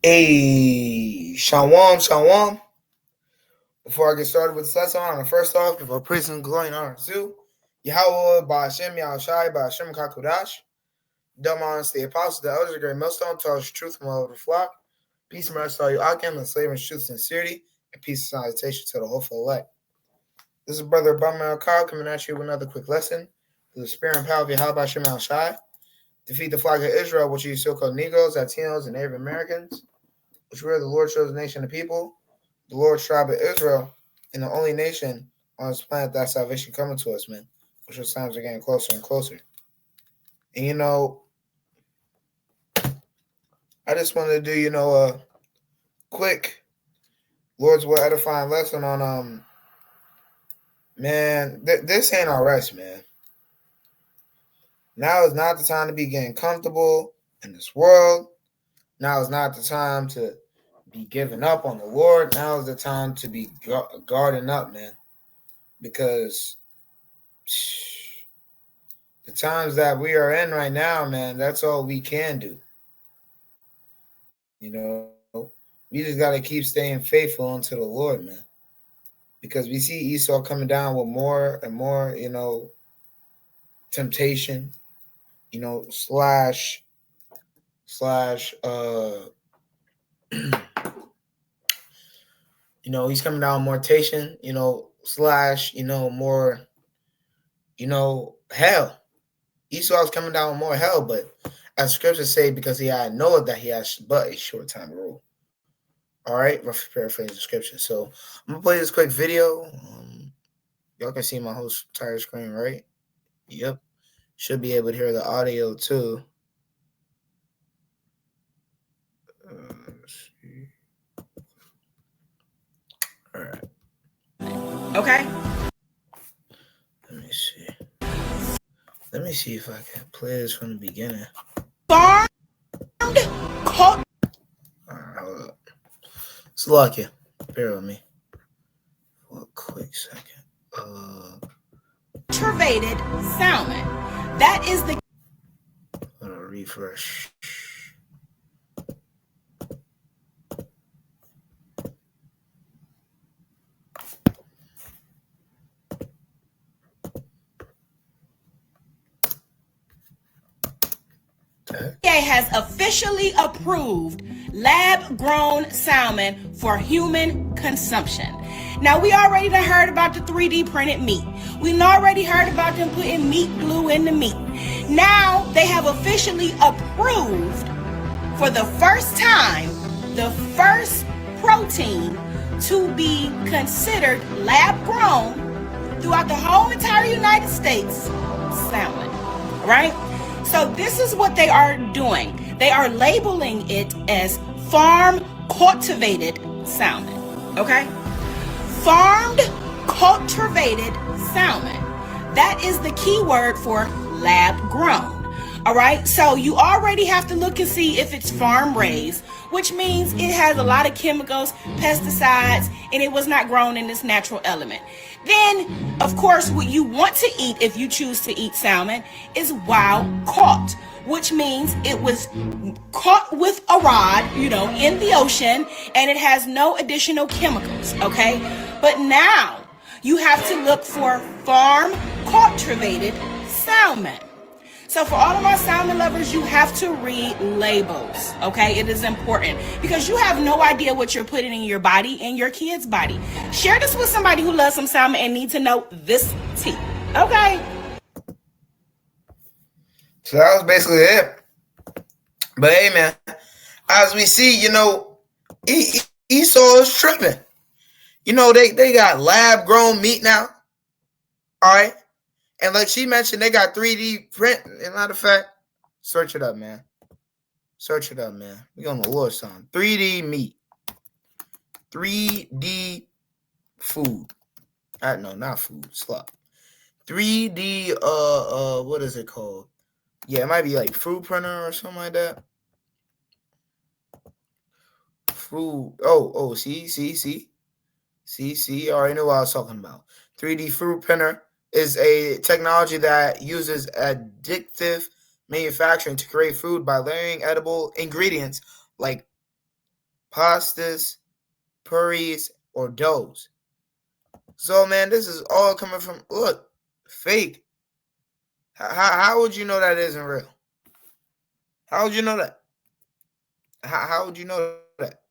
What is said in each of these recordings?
Hey, Shalom, Shalom. Before I get started with the lesson, I want to first off give a praise and glory and honor to Yahweh, Ba'Hashem, Yahushai, Ba'Hashem, Kakudash, dumb honest, the apostles, the elders, the great millstone, tell us the truth from all over the flock. Peace and mercy to all you Akim, and slave and truth, sincerity, and peace and salutation to the hopeful elect. This is Brother Bummer Kyle coming at you with another quick lesson through the spirit and power of Yahweh, Ba'Hashem, Yahushai. Defeat the flag of Israel, which you so-called Negroes, Latinos, and Native Americans, which were the Lord chose the nation of people, the Lord's tribe of Israel, and the only nation on this planet that salvation coming to us, man, which those times are getting closer and closer. And, I just wanted to do, a quick Lord's Will edifying lesson on, this ain't our rest, man. Now is not the time to be getting comfortable in this world. Now is not the time to be giving up on the Lord. Now is the time to be guarding up, man. Because the times that we are in right now, man, that's all we can do. We just got to keep staying faithful unto the Lord, man. Because we see Esau coming down with more and more, temptation, slash, he's coming down more temptation, slash, more, hell. Esau's coming down with more hell, but as scriptures say, because he had Noah that he has but a short time to rule. All right, rough paraphrase the scripture. So I'm gonna play this quick video. Y'all can see my whole entire screen, right? Yep. Should be able to hear the audio too. Let's see. All right. Okay. Let me see if I can play this from the beginning. Farmed All right, hold up. It's lucky. Bear with me for a quick second. Cultivated salmon. That is the. I'm gonna refresh. FDA has officially approved lab-grown salmon for human consumption. Now, we already heard about the 3D printed meat. We already heard about them putting meat glue in the meat. Now, they have officially approved for the first time the first protein to be considered lab-grown throughout the whole entire United States, salmon, right? So this is what they are doing. They are labeling it as farm cultivated salmon, okay? Farmed cultivated salmon. That is the key word for lab grown, all right? So you already have to look and see if it's farm raised, which means it has a lot of chemicals, pesticides, and it was not grown in its natural element. Then, of course, what you want to eat if you choose to eat salmon is wild caught, which means it was caught with a rod, in the ocean, and it has no additional chemicals, okay? But now you have to look for farm cultivated salmon. So for all of my salmon lovers, you have to read labels, okay? It is important because you have no idea what you're putting in your body and your kid's body. Share this with somebody who loves some salmon and needs to know this tea, okay? So that was basically it. But hey, man, as we see, Esau is tripping. They got lab-grown meat now, all right? And like she mentioned, they got 3D print. As a matter of fact, search it up, man. Search it up, man. We on the Lord's time. 3D meat. 3D food. No, not food. Slop. 3D, what is it called? Yeah, it might be like fruit printer or something like that. Fruit. Oh, see. You already know what I was talking about. 3D fruit printer is a technology that uses additive manufacturing to create food by layering edible ingredients like pastas, puris, or doughs. So, man, this is all coming from, look, fake. How would you know that isn't real? How would you know that? How would you know that?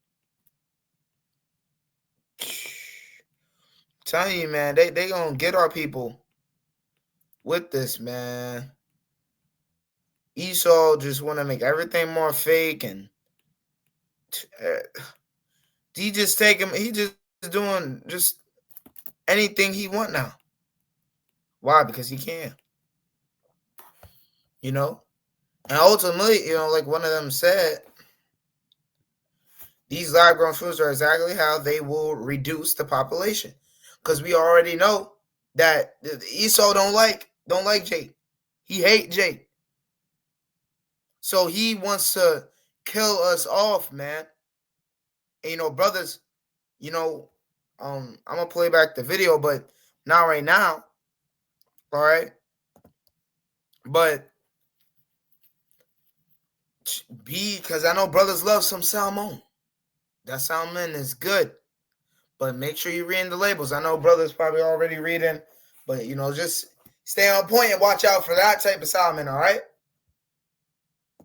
I'm telling you, man, they gonna get our people with this, man. Esau just want to make everything more fake, and he just he just doing just anything he want now. Why? Because he can. You know? And ultimately, like one of them said, these lab-grown foods are exactly how they will reduce the population. Because we already know that Esau don't like Jake. He hate Jake. So he wants to kill us off, man. And, brothers, I'm gonna play back the video, but not right now. All right. But because I know brothers love some salmon. That salmon is good. But make sure you're reading the labels. I know brothers probably already reading, but just stay on point and watch out for that type of salmon, all right?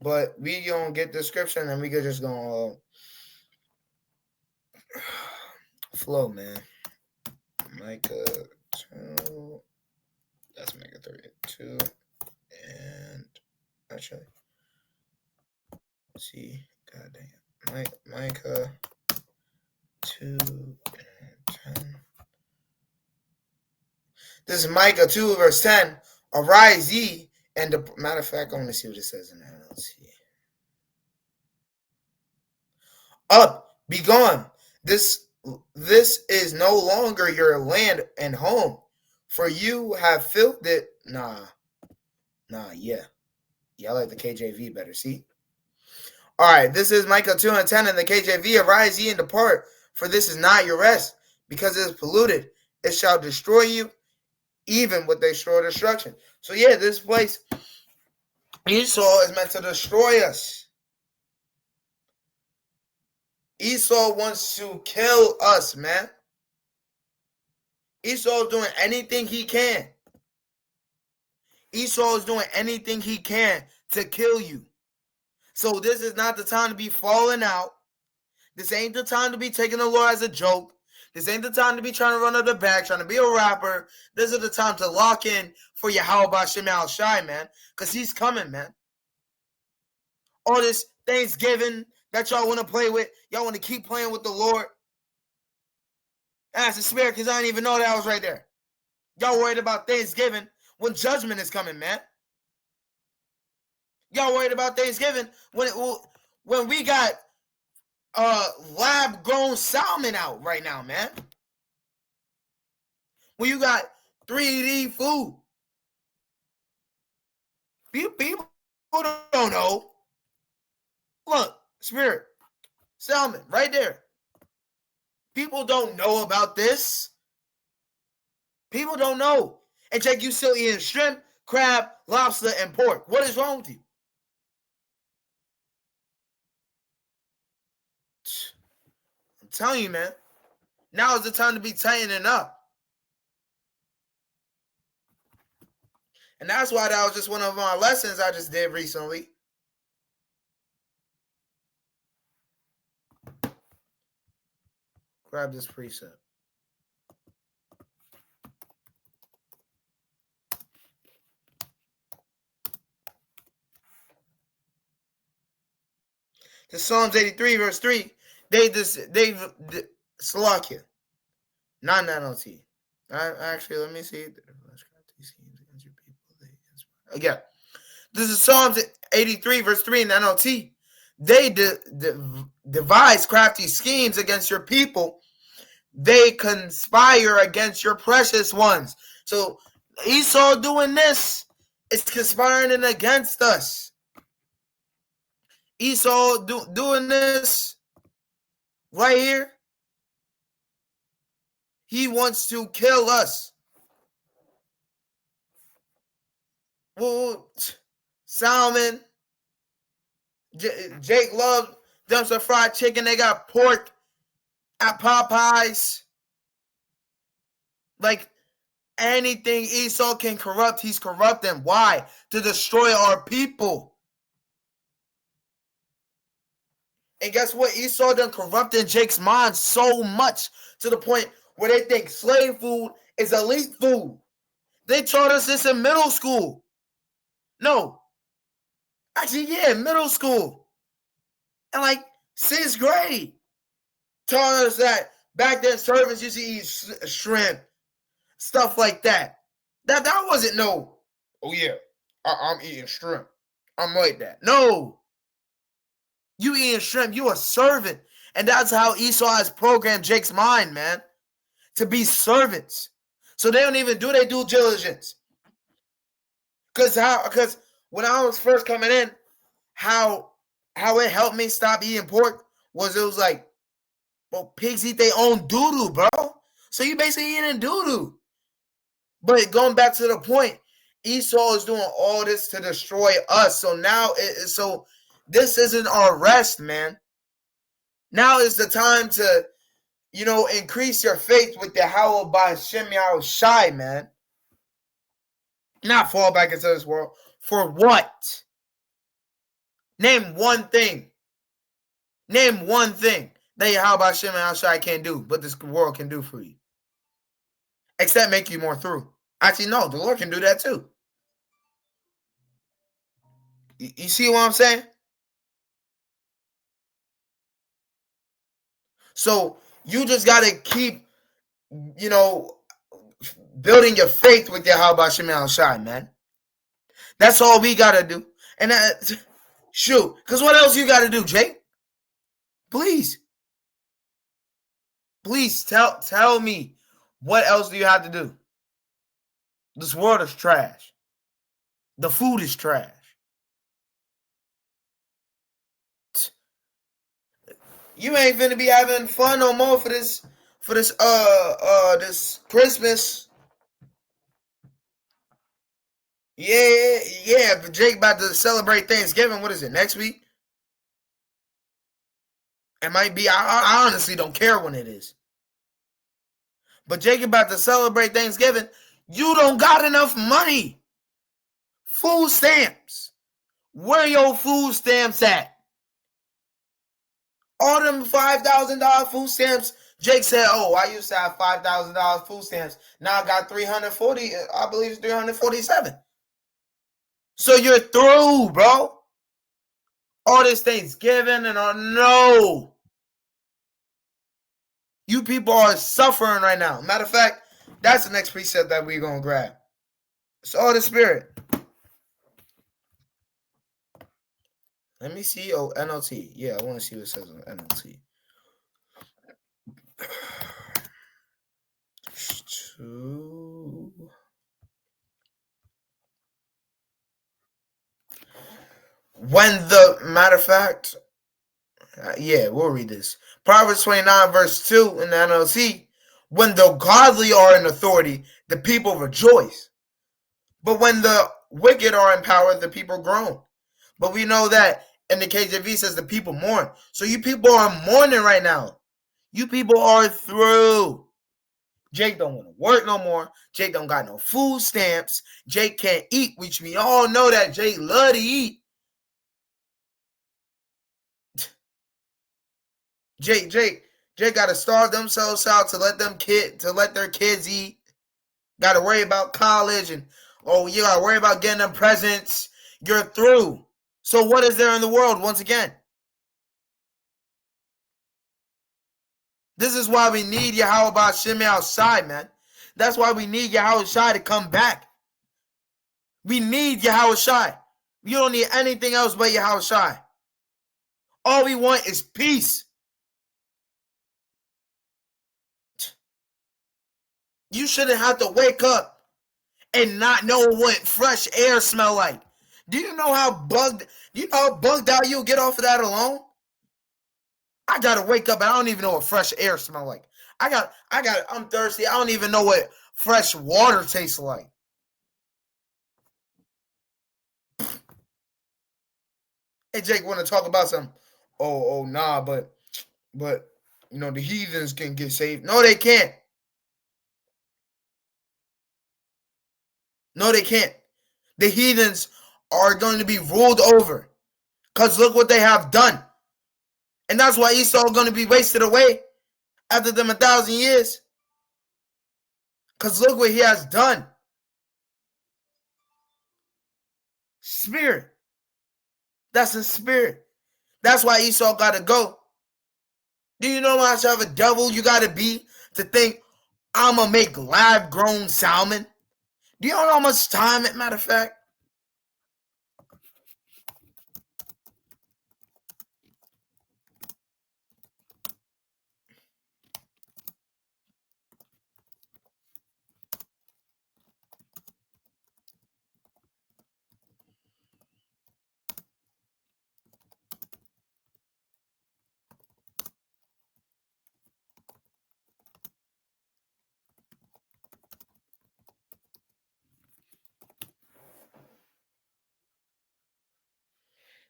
But we gonna get description and we could just gonna flow, man. Micah 2. That's Micah 32. And actually, let's see. God damn. Micah 2 and 10. This is Micah 2, verse 10. Arise ye, and matter of fact, I want to see what it says in there. Let's see. Up, be gone. This is no longer your land and home, for you have filled it. Yeah. I like the KJV better. See? All right, this is Micah 2 and 10 in the KJV. Arise ye and depart, for this is not your rest, because it is polluted. It shall destroy you, even with a sure destruction. So yeah, this place, Esau is meant to destroy us. Esau wants to kill us, man. Esau is doing anything he can. Esau is doing anything he can to kill you. So this is not the time to be falling out. This ain't the time to be taking the Lord as a joke. This ain't the time to be trying to run up the back, trying to be a rapper. This is the time to lock in for Yahweh Ba'Shem Yahushai, man. Because he's coming, man. All this Thanksgiving that y'all want to play with. Y'all want to keep playing with the Lord. Ask the Spirit, because I didn't even know that was right there. Y'all worried about Thanksgiving when judgment is coming, man. Y'all worried about Thanksgiving when we got lab-grown salmon out right now, man. When you got 3D food. People don't know. Look, Spirit, salmon, right there. People don't know about this. People don't know. And check, you still eating shrimp, crab, lobster, and pork. What is wrong with you? I'm telling you, man. Now is the time to be tightening up. And that's why that was just one of my lessons I just did recently. Grab this precept. The Psalms 83, verse 3. Salakia. Not NLT. Actually, let me see. Again. This is Psalms 83, verse 3 in NLT. They devise crafty schemes against your people. They conspire against your precious ones. So Esau doing this is conspiring against us. Esau doing this right here. He wants to kill us. Well, Salmon, Jake loved Them some fried chicken. They got pork at Popeyes. Like, anything Esau can corrupt, he's corrupting. Why? To destroy our people. And guess what? Esau done corrupted Jake's mind so much to the point where they think slave food is elite food. They taught us this in middle school. No. Actually, yeah, middle school. And like 6th grade. Taught us that back then servants used to eat shrimp. Stuff like that. That wasn't no, oh yeah, I'm eating shrimp. I'm like that. No. You eating shrimp, you a servant. And that's how Esau has programmed Jake's mind, man. To be servants. So they don't even do their due diligence. Because when I was first coming in, how it helped me stop eating pork was it was like, well, pigs eat their own doo-doo, bro. So you basically eating doo-doo. But going back to the point, Esau is doing all this to destroy us. So now, so this isn't our rest, man. Now is the time to, increase your faith with the Yahweh by Shem Yahushai, man. Not fall back into this world. For what? Name one thing. Name one thing that Yahweh by Shem Yahushai can't do, but this world can do for you. Except make you more through. Actually, no, the Lord can do that too. You see what I'm saying? So you just got to keep, building your faith with Yahweh Shem Yahushai, man. That's all we got to do. And shoot, because what else you got to do, Jake? Please. Please tell me, what else do you have to do? This world is trash. The food is trash. You ain't finna be having fun no more for this this Christmas. Yeah, but Jake about to celebrate Thanksgiving. What is it, next week? It might be. I honestly don't care when it is. But Jake about to celebrate Thanksgiving. You don't got enough money. Food stamps. Where your food stamps at? All them $5,000 food stamps. Jake said, oh, I used to have $5,000 food stamps. Now I got 340. I believe it's 347. So you're through, bro. All this Thanksgiving and all. No. You people are suffering right now. Matter of fact, that's the next precept that we're going to grab. It's all the Spirit. Let me see. Oh, NLT. Yeah, I want to see what it says on NLT. When the, matter of fact, yeah, we'll read this. Proverbs 29 verse 2 in the NLT. When the godly are in authority, the people rejoice. But when the wicked are in power, the people groan. But we know that in the KJV says the people mourn. So you people are mourning right now. You people are through. Jake don't want to work no more. Jake don't got no food stamps. Jake can't eat, which we all know that Jake love to eat. Jake got to starve themselves out to let their kids eat. Got to worry about college and you got to worry about getting them presents. You're through. So what is there in the world once again? This is why we need Yahweh Ba'Shem Yahushai, man. That's why we need Yahushai to come back. We need Yahushai. You don't need anything else but Yahushai. All we want is peace. You shouldn't have to wake up and not know what fresh air smell like. Do you know how bugged out you'll get off of that alone? I gotta wake up and I don't even know what fresh air smell like. I'm thirsty. I don't even know what fresh water tastes like. Hey, Jake, want to talk about some nah, but the heathens can get saved. No, they can't. No, they can't. The heathens are going to be ruled over. Because look what they have done. And that's why Esau is going to be wasted away after them 1,000 years. Because look what he has done. Spirit. That's a spirit. That's why Esau got to go. Do you know how much of a devil you got to be to think, I'm going to make lab-grown salmon? Do you know how much time, matter of fact?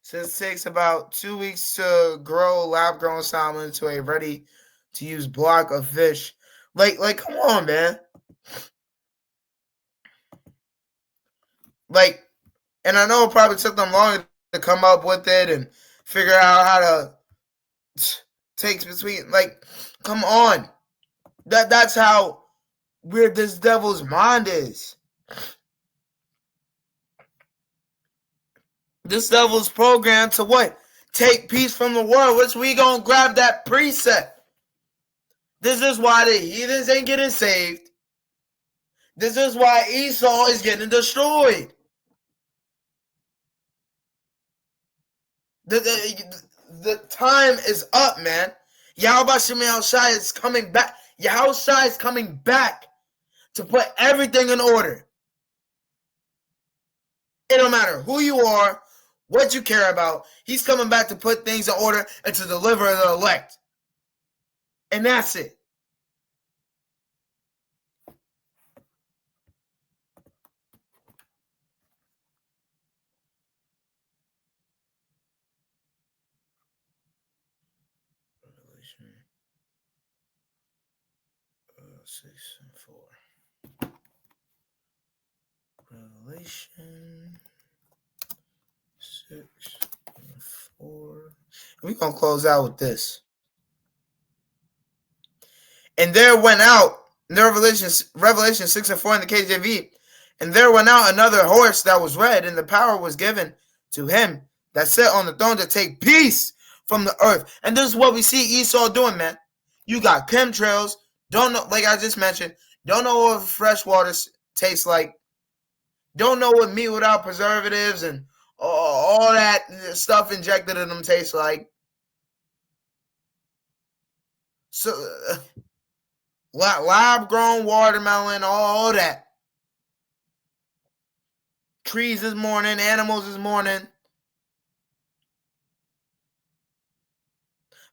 Since it takes about 2 weeks to grow lab-grown salmon into a ready-to-use block of fish. Like, come on, man. Like, and I know it probably took them longer to come up with it and figure out how to take between. Like, come on. That's how weird this devil's mind is. This devil's programmed to what? Take peace from the world, which we gonna grab that precept. This is why the heathens ain't getting saved. This is why Esau is getting destroyed. The time is up, man. Yahushua is coming back. Yahushua is coming back to put everything in order. It don't matter who you are, what you care about. He's coming back to put things in order and to deliver the elect. And that's it. Revelation 6 and 4. Revelation 6 and 4. We're going to close out with this. And there went out, in the Revelation 6 and 4 in the KJV, and there went out another horse that was red, and the power was given to him that sat on the throne to take peace from the earth. And this is what we see Esau doing, man. You got chemtrails, don't know, like I just mentioned, don't know what fresh water tastes like, don't know what meat without preservatives and all that stuff injected in them tastes like. So, lab-grown watermelon, all that. Trees is mourning, animals is mourning.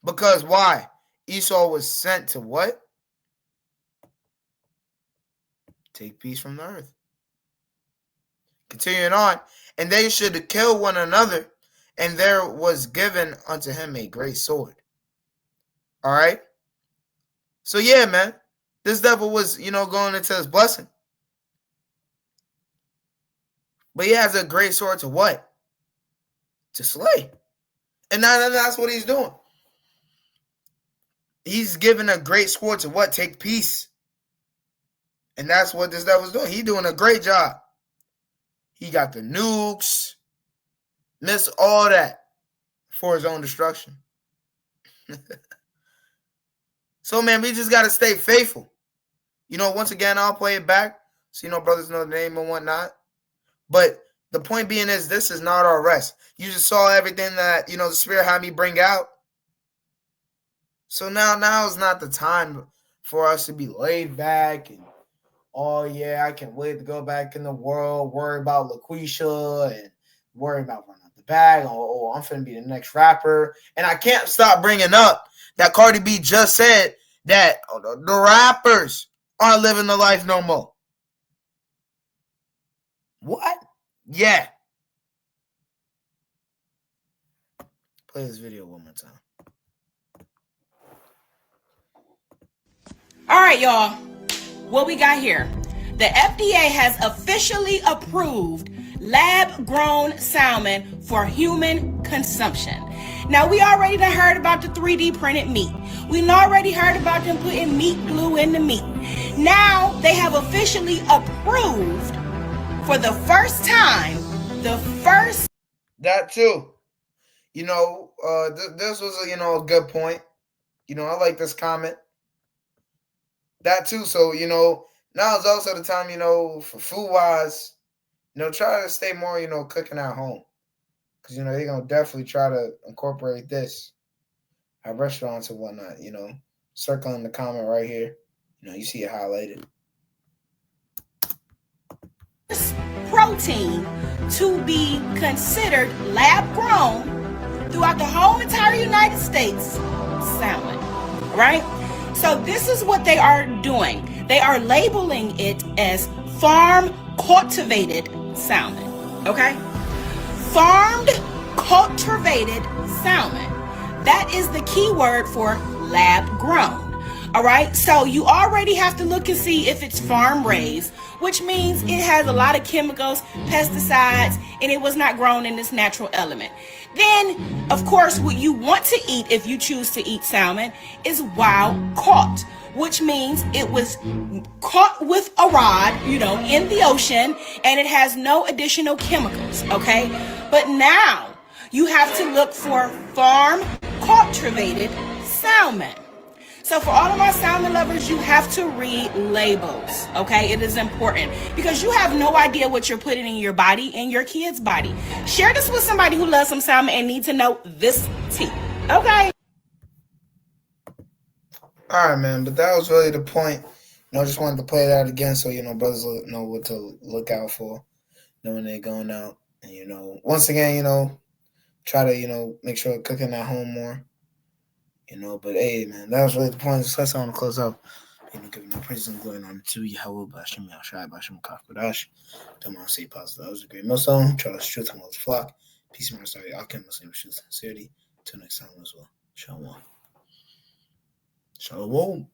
Because why? Esau was sent to what? Take peace from the earth. Continuing on, and they should kill one another, and there was given unto him a great sword. All right? So yeah, man, this devil was, going into his blessing. But he has a great sword to what? To slay. And that's what he's doing. He's given a great sword to what? Take peace. And that's what this devil's doing. He's doing a great job. He got the nukes, miss all that for his own destruction. So, man, we just got to stay faithful. Once again, I'll play it back so, brothers know the name and whatnot. But the point being is, this is not our rest. You just saw everything that, the Spirit had me bring out. So now is not the time for us to be laid back and, oh, yeah, I can't wait to go back in the world, worry about LaQuisha and worry about running out the bag. Oh, I'm finna be the next rapper. And I can't stop bringing up that Cardi B just said that the rappers aren't living the life no more. What? Yeah. play this video one more time. All right, y'all. What we got here? The FDA has officially approved lab-grown salmon for human consumption. Now, we already heard about the 3D printed meat. We already heard about them putting meat glue in the meat. Now, they have officially approved for the first time, That too. This was a good point. I like this comment. That too. So, now is also the time, for food wise, try to stay more, cooking at home. Because, they're going to definitely try to incorporate this at restaurants and whatnot, circling the comment right here. You see it highlighted. Protein to be considered lab grown throughout the whole entire United States, salmon, right? So this is what they are doing. They are labeling it as farm cultivated salmon, okay? Farmed cultivated salmon. That is the key word for lab grown. All right, so you already have to look and see if it's farm raised, which means it has a lot of chemicals, pesticides, and it was not grown in this natural element. Then, of course, what you want to eat if you choose to eat salmon is wild caught, which means it was caught with a rod, in the ocean, and it has no additional chemicals, okay? But now you have to look for farm cultivated salmon. So for all of my salmon lovers, you have to read labels, okay? It is important because you have no idea what you're putting in your body and your kid's body. Share this with somebody who loves some salmon and needs to know this tea, okay? All right, man, but that was really the point. I just wanted to play that again so, brothers know what to look out for, when they're going out. And, once again, try to, make sure they're cooking at home more. But hey, man, that was really the point. So I want to close up. Giving my praises and glory on to Yahweh, Bashim Yahshai, Bashim Kakodash. Don't want to say positive. That was a great Muslim. Trust truth and love the flock. Peace and mercy. I can Muslim truth and sincerity. Till next time as well. Shalom. Shalom.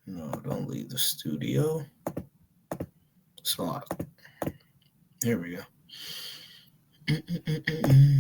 No, don't leave the studio. Slot. Here we go.